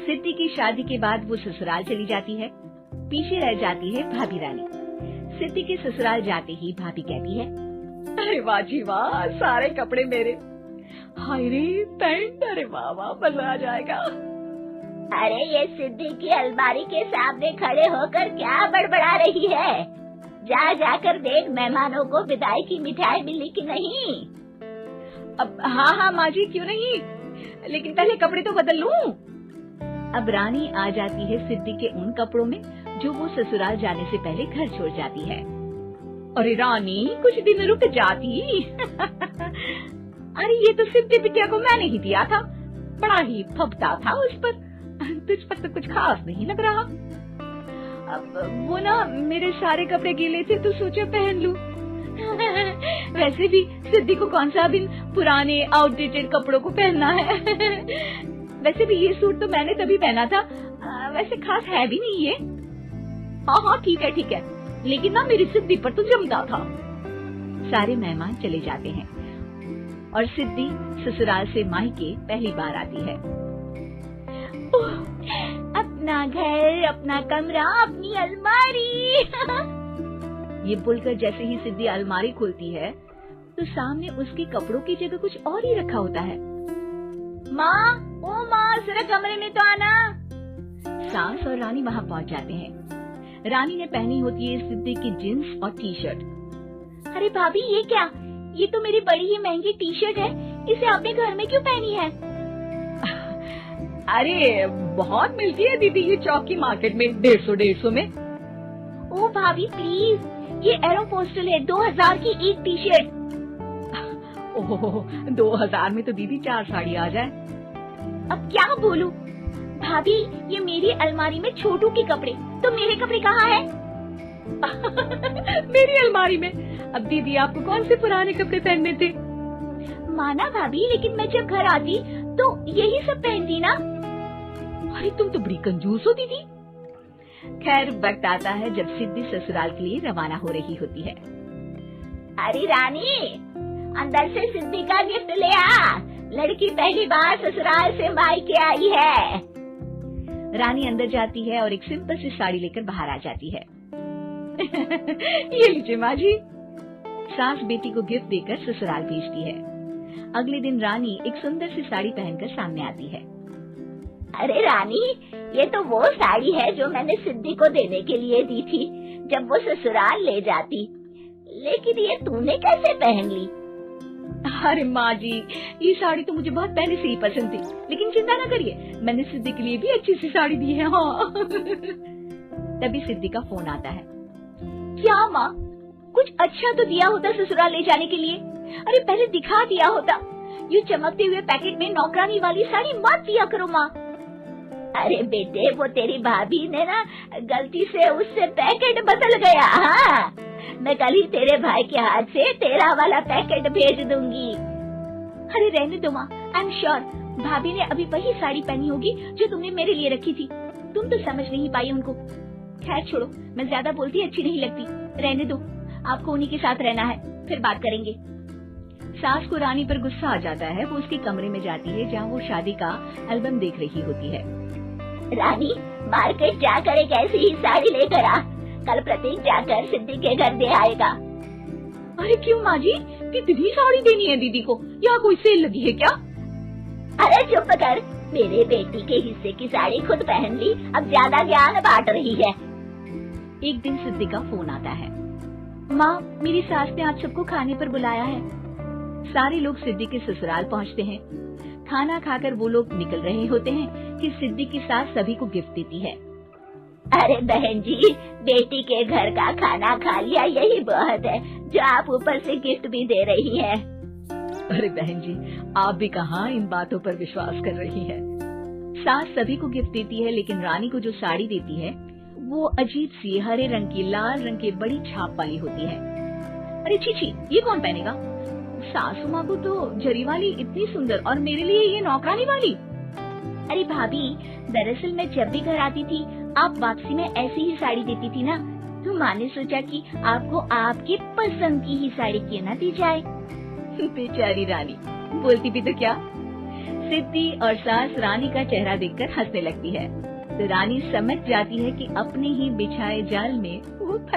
सिद्धि की शादी के बाद वो ससुराल चली जाती है। पीछे रह जाती है भाभी रानी। सिद्धि के ससुराल जाते ही भाभी कहती है, अरे वाह जी वाह, सारे कपड़े मेरे। हाय रे पैंट, अरे वाह वाह, मजा आ जाएगा। अरे ये सिद्धि की अलमारी के सामने खड़े होकर क्या बड़बड़ा रही है? जा जाकर देख मेहमानों को विदाई की मिठाई मिली कि नहीं। अब हाँ माँ जी, क्यों नहीं, लेकिन पहले कपड़े तो बदल लूं। अब रानी आ जाती है सिद्धि के उन कपड़ों में जो वो ससुराल जाने से पहले घर छोड़ जाती है। अरे रानी, कुछ दिन रुक जाती। अरे ये तो सिद्धि बिटिया को मैंने ही दिया था, बड़ा ही फबता था उस पर, तुझ पर तो कुछ खास नहीं लग रहा। अब वो ना मेरे सारे कपड़े गीले थे तो सोचा पहन लूं। वैसे भी सिद्धि को कौन सा दिन पुराने आउटडेटेड कपड़ों को पहनना है। वैसे भी ये सूट तो मैंने तभी पहना था, वैसे खास है भी नहीं ये। हाँ ठीक है, लेकिन ना मेरी सिद्धि पर तो जमता था। सारे मेहमान चले जाते हैं और सिद्धि ससुराल से मायके पहली बार आती है। अपना घर, अपना कमरा, अपनी अलमारी। ये बोलकर जैसे ही सिद्धि अलमारी खोलती है तो सामने उसके कपड़ों की जगह कुछ और ही रखा होता है। माँ, ओ माँ, जरा कमरे में तो आना। सास और रानी वहाँ पहुँच जाते हैं। रानी ने पहनी होती है सिद्धि की जींस और टी शर्ट। अरे भाभी, ये क्या? ये तो मेरी बड़ी ही महंगी टी शर्ट है, इसे आपने घर में क्यों पहनी है? अरे बहुत मिलती है दीदी ये चौक की मार्केट में, 150 में। ओ भाभी प्लीज, ये एरोपोस्टल है, 2000 की एक टी शर्ट। ओह, 2000 में तो दीदी 4 साड़ी आ जाए। अब क्या बोलूं? भाभी, ये मेरी अलमारी में छोटू के कपड़े, तो मेरे कपड़े कहाँ हैं? मेरी अलमारी में। अब दीदी आपको कौन से पुराने कपड़े पहनने थे? माना भाभी, लेकिन मैं जब घर आती तो यही सब पहनती ना। अरे तुम तो बड़ी कंजूस हो दीदी। खैर, वक्त आता है जब सिद्धि ससुराल के लिए रवाना हो रही होती है। अरे रानी, अंदर से सिद्धि का गिफ्ट ले आ, लड़की पहली बार ससुराल से मायके आई है। रानी अंदर जाती है और एक सिंपल सी साड़ी लेकर बाहर आ जाती है। ये लीजिए माँ जी। सास बेटी को गिफ्ट देकर ससुराल भेजती है। अगले दिन रानी एक सुंदर सी साड़ी पहनकर सामने आती है। अरे रानी, ये तो वो साड़ी है जो मैंने सिद्धि को देने के लिए दी थी जब वो ससुराल ले जाती, लेकिन ये तूने कैसे पहन ली? अरे माँ जी, ये साड़ी तो मुझे बहुत पहले से ही पसंद थी, लेकिन चिंता न करिए, मैंने सिद्धि के लिए भी अच्छी सी साड़ी दी है। हाँ। तभी सिद्धि का फोन आता है। क्या माँ, कुछ अच्छा तो दिया होता ससुराल ले जाने के लिए। अरे पहले दिखा दिया होता। ये चमकते हुए पैकेट में नौकरानी वाली साड़ी मत दिया करो माँ। अरे बेटे, वो तेरी भाभी ने ना गलती से उससे पैकेट बदल गया। हाँ, मैं कल ही तेरे भाई के हाथ से तेरा वाला पैकेट भेज दूंगी। अरे रहने दो माँ, आई एम श्योर भाभी ने अभी वही साड़ी पहनी होगी जो तुमने मेरे लिए रखी थी। तुम तो समझ नहीं पाई उनको। खैर छोड़ो, मैं ज्यादा बोलती अच्छी नहीं लगती, रहने दो, आपको उन्हीं के साथ रहना है, फिर बात करेंगे। सास को रानी पर गुस्सा आ जाता है। वो उसके कमरे में जाती है जहाँ वो शादी का एल्बम देख रही होती है। रानी, मार्केट जाकर एक ऐसी ही साड़ी लेकर आ, कल प्रतीक जाकर सिद्धि के घर दे आएगा। अरे क्यों माँ जी, कितनी साड़ी देनी है दीदी को? यहाँ कोई सेल लगी है क्या? अरे चुप कर, मेरे बेटी के हिस्से की साड़ी खुद पहन ली, अब ज्यादा ज्ञान बांट रही है। एक दिन सिद्धि का फोन आता है। माँ, मेरी सास ने आज सबको खाने पर बुलाया है। सारे लोग सिद्धि के ससुराल पहुँचते हैं। खाना खाकर वो लोग निकल रहे होते हैं कि सिद्धि की सास सभी को गिफ्ट देती है। अरे बहन जी, बेटी के घर का खाना खा लिया, यही बहुत है जो आप ऊपर से गिफ्ट भी दे रही हैं। अरे बहन जी, आप भी कहाँ इन बातों पर विश्वास कर रही हैं। सास सभी को गिफ्ट देती है, लेकिन रानी को जो साड़ी देती है वो अजीब सी हरे रंग की, लाल रंग की बड़ी छाप वाली होती है। अरे छी, ये कौन पहनेगा? सासू माँ को तो जरी वाली इतनी सुंदर, और मेरे लिए ये नौकरानी वाली। अरे भाभी, दरअसल मैं जब भी घर आती थी आप वापसी में ऐसी ही साड़ी देती थी ना, तो माँ ने सोचा कि आपको आपके पसंद की ही साड़ी क्यों ना दी जाए। बेचारी रानी, बोलती भी तो क्या। सिद्धि और सास रानी का चेहरा देखकर हंसने लगती है। तो रानी समझ जाती है कि अपने ही बिछाए जाल में वो फंस